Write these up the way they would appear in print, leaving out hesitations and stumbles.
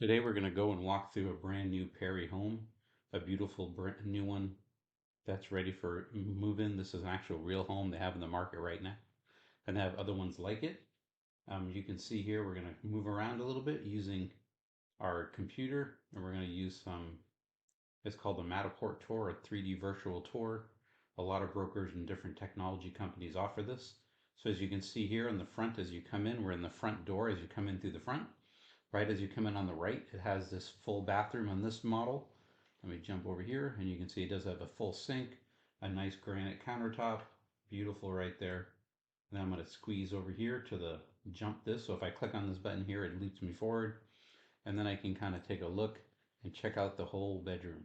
Today we're going to go and walk through a brand new Perry home, a beautiful brand new one that's ready for move-in. This is an actual real home they have in the market right now, and they have other ones like it. You can see here we're going to move around a little bit using our computer, and we're going to use it's called a Matterport tour, a 3D virtual tour. A lot of brokers and different technology companies offer this. So as you can see here in the front, as you come in, we're in the front door as you come in through the front. Right as you come in on the right, it has this full bathroom on this model. Let me jump over here and you can see it does have a full sink, a nice granite countertop, beautiful right there. Then I'm going to squeeze over here to the jump this. So if I click on this button here, it leaps me forward. And then I can kind of take a look and check out the whole bedroom.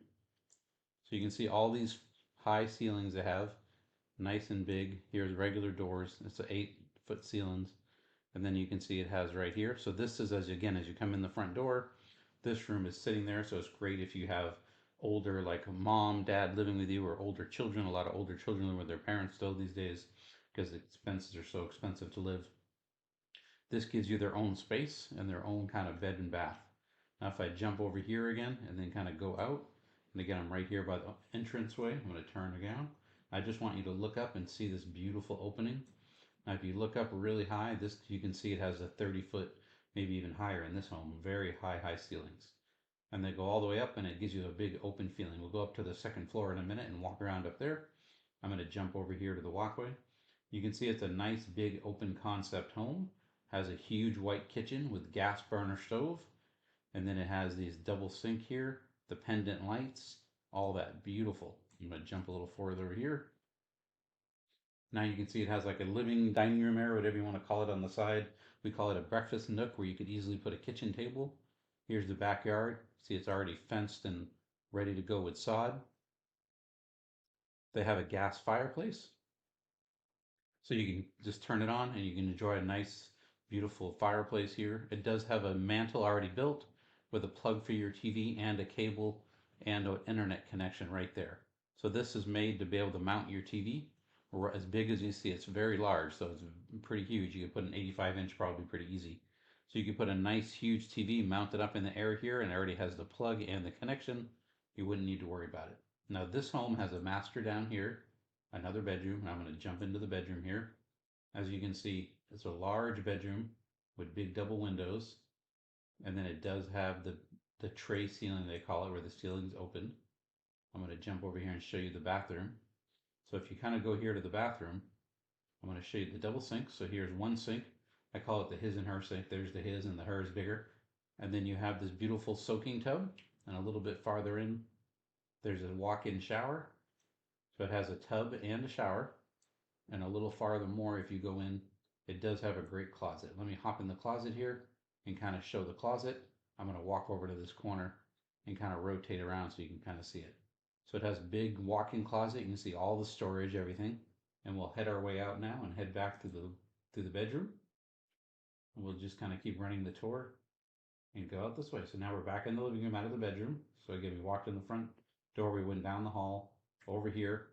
So you can see all these high ceilings they have, nice and big. Here's regular doors. It's 8-foot ceilings. And then you can see it has right here. So this is as you come in the front door, this room is sitting there. So it's great if you have older, like a mom, dad living with you, or older children. A lot of older children live with their parents still these days because the expenses are so expensive to live. This gives you their own space and their own kind of bed and bath. Now if I jump over here again and then kind of go out, and again I'm right here by the entranceway, I'm going to turn again. I just want you to look up and see this beautiful opening. Now if you look up really high, this you can see it has a 30-foot, maybe even higher in this home, very high ceilings. And they go all the way up and it gives you a big open feeling. We'll go up to the second floor in a minute and walk around up there. I'm going to jump over here to the walkway. You can see it's a nice big open concept home. Has a huge white kitchen with gas burner stove. And then it has these double sink here, the pendant lights, all that beautiful. I'm going to jump a little further over here. Now you can see it has like a living dining room area, whatever you want to call it on the side. We call it a breakfast nook where you could easily put a kitchen table. Here's the backyard. See, it's already fenced and ready to go with sod. They have a gas fireplace. So you can just turn it on and you can enjoy a nice, beautiful fireplace here. It does have a mantle already built with a plug for your TV and a cable and an internet connection right there. So this is made to be able to mount your TV as big as you see. It's very large, so it's pretty huge. You could put an 85-inch probably pretty easy. So you could put a nice huge TV mounted up in the air here and it already has the plug and the connection. You wouldn't need to worry about it. Now this home has a master down here, another bedroom, and I'm going to jump into the bedroom here. As you can see, it's a large bedroom with big double windows, and then it does have the tray ceiling, they call it, where the ceiling's open. I'm going to jump over here and show you the bathroom. So if you kind of go here to the bathroom, I'm going to show you the double sink. So here's one sink. I call it the his and her sink. There's the his and the her is bigger. And then you have this beautiful soaking tub, and a little bit farther in, there's a walk-in shower. So it has a tub and a shower. And a little farther more, if you go in, it does have a great closet. Let me hop in the closet here and kind of show the closet. I'm going to walk over to this corner and kind of rotate around so you can kind of see it. So it has a big walk-in closet. You can see all the storage, everything. And we'll head our way out now and head back to the bedroom. And we'll just kind of keep running the tour and go out this way. So now we're back in the living room out of the bedroom. So again, we walked in the front door, we went down the hall over here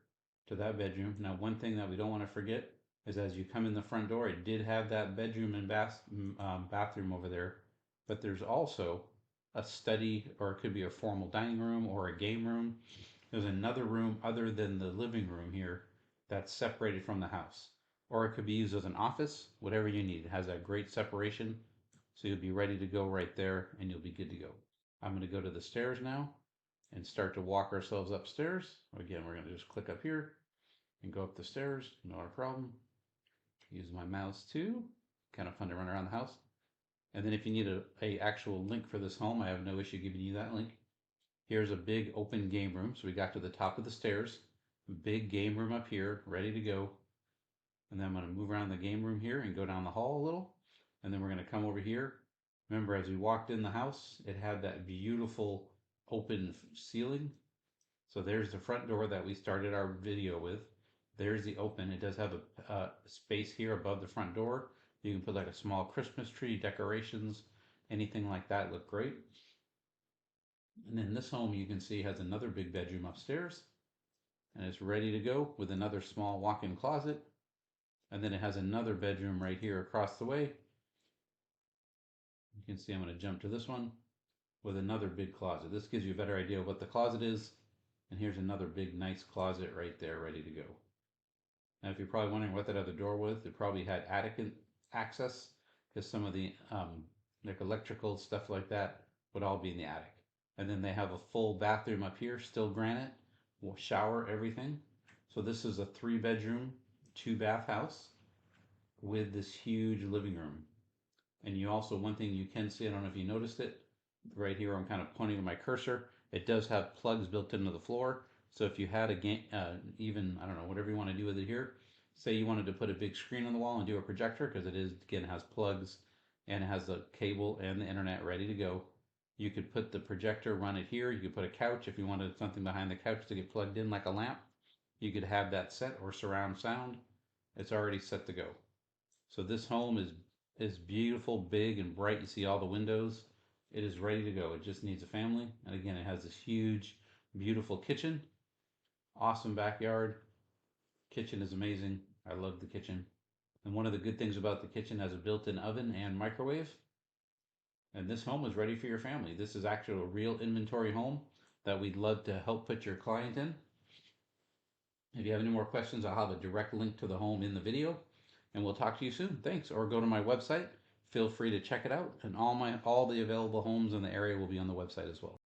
to that bedroom. Now, one thing that we don't want to forget is as you come in the front door, it did have that bedroom and bathroom over there, but there's also a study, or it could be a formal dining room or a game room. There's another room other than the living room here that's separated from the house, or it could be used as an office, whatever you need. It has that great separation, so you'll be ready to go right there and you'll be good to go. I'm going to go to the stairs now and start to walk ourselves upstairs. Again, we're going to just click up here and go up the stairs, not a problem. Use my mouse too. Kind of fun to run around the house. And then if you need a actual link for this home, I have no issue giving you that link. Here's a big open game room. So we got to the top of the stairs, big game room up here, ready to go. And then I'm going to move around the game room here and go down the hall a little. And then we're going to come over here. Remember, as we walked in the house, it had that beautiful open ceiling. So there's the front door that we started our video with. There's the open. It does have a space here above the front door. You can put like a small Christmas tree, decorations, anything like that look great. And then this home you can see has another big bedroom upstairs. And it's ready to go with another small walk-in closet. And then it has another bedroom right here across the way. You can see I'm going to jump to this one. with another big closet. This gives you a better idea of what the closet is. And here's another big, nice closet right there, ready to go. Now, if you're probably wondering what that other door was, it probably had attic access because some of the like electrical stuff like that would all be in the attic. And then they have a full bathroom up here, still granite, shower, everything. So this is a 3 bedroom, 2 bath house with this huge living room. And you also, one thing you can see, I don't know if you noticed it, right here I'm kind of pointing with my cursor, it does have plugs built into the floor. So if you had a game, even, I don't know, whatever you want to do with it here, say you wanted to put a big screen on the wall and do a projector, because it is, again, has plugs and it has the cable and the internet ready to go. You could put the projector, run it here. You could put a couch if you wanted something behind the couch to get plugged in like a lamp. You could have that set or surround sound. It's already set to go. So this home is beautiful, big, and bright. You see all the windows. It is ready to go. It just needs a family. And again, it has this huge, beautiful kitchen. Awesome backyard. Kitchen is amazing. I love the kitchen. And one of the good things about the kitchen has a built-in oven and microwave. And this home is ready for your family. This is actually a real inventory home that we'd love to help put your client in. If you have any more questions, I'll have a direct link to the home in the video. And we'll talk to you soon. Thanks. Or go to my website. Feel free to check it out. And all the available homes in the area will be on the website as well.